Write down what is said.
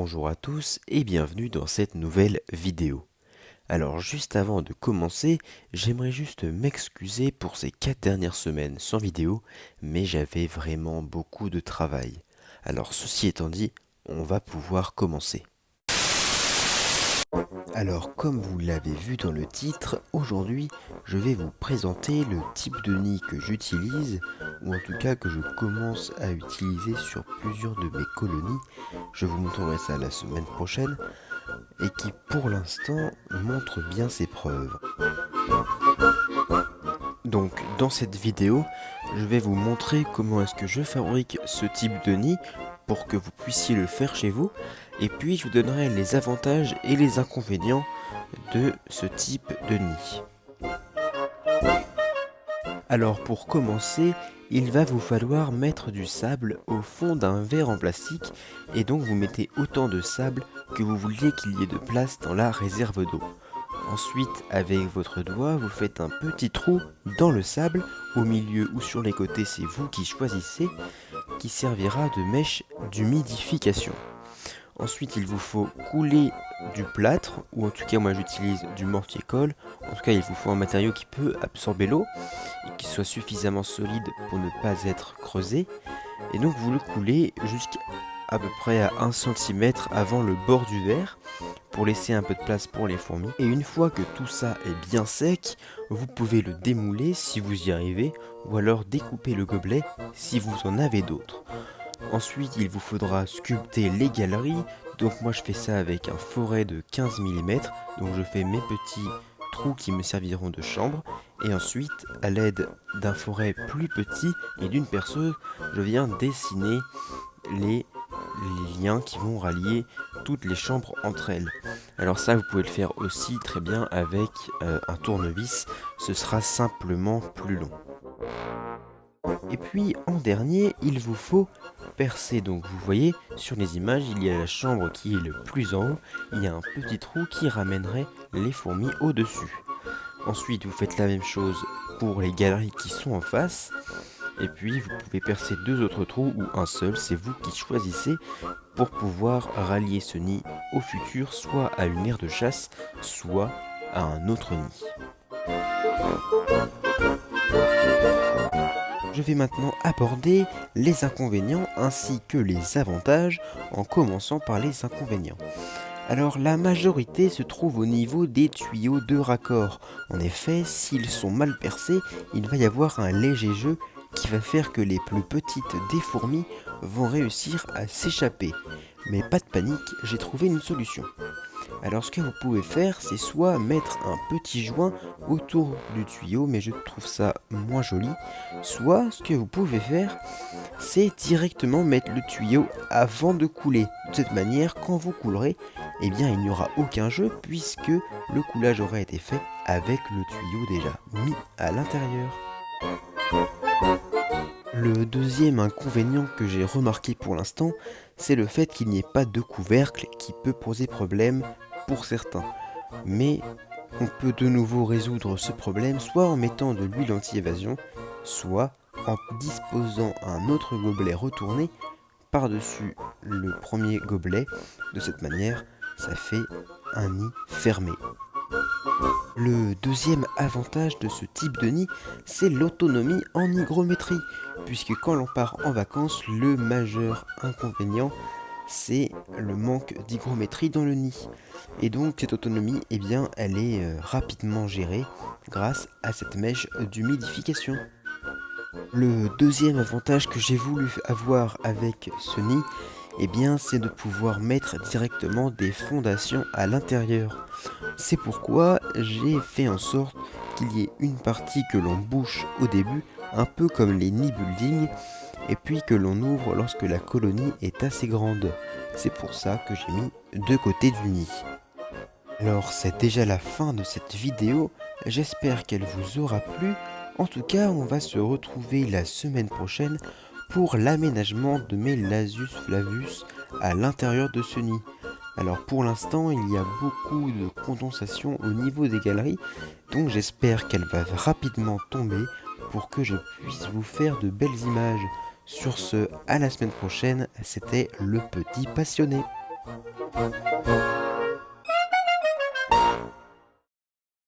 Bonjour à tous et bienvenue dans cette nouvelle vidéo. Alors juste avant de commencer, j'aimerais juste m'excuser pour ces 4 dernières semaines sans vidéo, mais j'avais vraiment beaucoup de travail. Alors ceci étant dit, on va pouvoir commencer. Alors comme vous l'avez vu dans le titre, aujourd'hui je vais vous présenter le type de nid que j'utilise, ou en tout cas que je commence à utiliser sur plusieurs de mes colonies. Je vous montrerai ça la semaine prochaine, et qui pour l'instant montre bien ses preuves. Donc dans cette vidéo, je vais vous montrer comment est-ce que je fabrique ce type de nid pour que vous puissiez le faire chez vous, et puis je vous donnerai les avantages et les inconvénients de ce type de nid. Alors pour commencer, il va vous falloir mettre du sable au fond d'un verre en plastique, et donc vous mettez autant de sable que vous vouliez qu'il y ait de place dans la réserve d'eau. Ensuite, avec votre doigt, vous faites un petit trou dans le sable, au milieu ou sur les côtés, c'est vous qui choisissez, qui servira de mèche d'humidification. Ensuite, il vous faut couler du plâtre, ou en tout cas moi j'utilise du mortier-colle. En tout cas, il vous faut un matériau qui peut absorber l'eau et qui soit suffisamment solide pour ne pas être creusé. Et donc vous le coulez jusqu'à peu près à 1 cm avant le bord du verre, pour laisser un peu de place pour les fourmis. Et une fois que tout ça est bien sec, vous pouvez le démouler si vous y arrivez, ou alors découper le gobelet si vous en avez d'autres. Ensuite, il vous faudra sculpter les galeries. Donc moi je fais ça avec un forêt de 15 mm. Donc je fais mes petits trous qui me serviront de chambre. Et ensuite, à l'aide d'un forêt plus petit et d'une perceuse, je viens dessiner les liens qui vont rallier toutes les chambres entre elles. Alors ça, vous pouvez le faire aussi très bien avec un tournevis. Ce sera simplement plus long. Et puis en dernier, il vous faut percer. Donc vous voyez sur les images, il y a la chambre qui est le plus en haut, il y a un petit trou qui ramènerait les fourmis au-dessus. Ensuite vous faites la même chose pour les galeries qui sont en face, et puis vous pouvez percer 2 autres trous ou un seul, c'est vous qui choisissez, pour pouvoir rallier ce nid au futur, soit à une aire de chasse, soit à un autre nid. Je vais maintenant aborder les inconvénients ainsi que les avantages, en commençant par les inconvénients. Alors la majorité se trouve au niveau des tuyaux de raccord. En effet, s'ils sont mal percés, il va y avoir un léger jeu qui va faire que les plus petites des fourmis vont réussir à s'échapper. Mais pas de panique, j'ai trouvé une solution. Alors ce que vous pouvez faire, c'est soit mettre un petit joint autour du tuyau, mais je trouve ça moins joli, soit ce que vous pouvez faire, c'est directement mettre le tuyau avant de couler. De cette manière, quand vous coulerez, eh bien il n'y aura aucun jeu puisque le coulage aura été fait avec le tuyau déjà mis à l'intérieur. Le deuxième inconvénient que j'ai remarqué pour l'instant, c'est le fait qu'il n'y ait pas de couvercle qui peut poser problème pour certains. Mais on peut de nouveau résoudre ce problème soit en mettant de l'huile anti-évasion, soit en disposant un autre gobelet retourné par-dessus le premier gobelet. De cette manière, ça fait un nid fermé. Le deuxième avantage de ce type de nid, c'est l'autonomie en hygrométrie, puisque quand l'on part en vacances, le majeur inconvénient, c'est le manque d'hygrométrie dans le nid. Et donc cette autonomie, eh bien, elle est rapidement gérée grâce à cette mèche d'humidification. Le deuxième avantage que j'ai voulu avoir avec ce nid, eh bien, c'est de pouvoir mettre directement des fondations à l'intérieur. C'est pourquoi j'ai fait en sorte qu'il y ait une partie que l'on bouche au début, un peu comme les nids building, et puis que l'on ouvre lorsque la colonie est assez grande. C'est pour ça que j'ai mis 2 côtés du nid. Alors c'est déjà la fin de cette vidéo, j'espère qu'elle vous aura plu. En tout cas, on va se retrouver la semaine prochaine pour l'aménagement de mes Lasius flavus à l'intérieur de ce nid. Alors pour l'instant, il y a beaucoup de condensation au niveau des galeries, donc j'espère qu'elle va rapidement tomber pour que je puisse vous faire de belles images. Sur ce, à la semaine prochaine, c'était le petit passionné.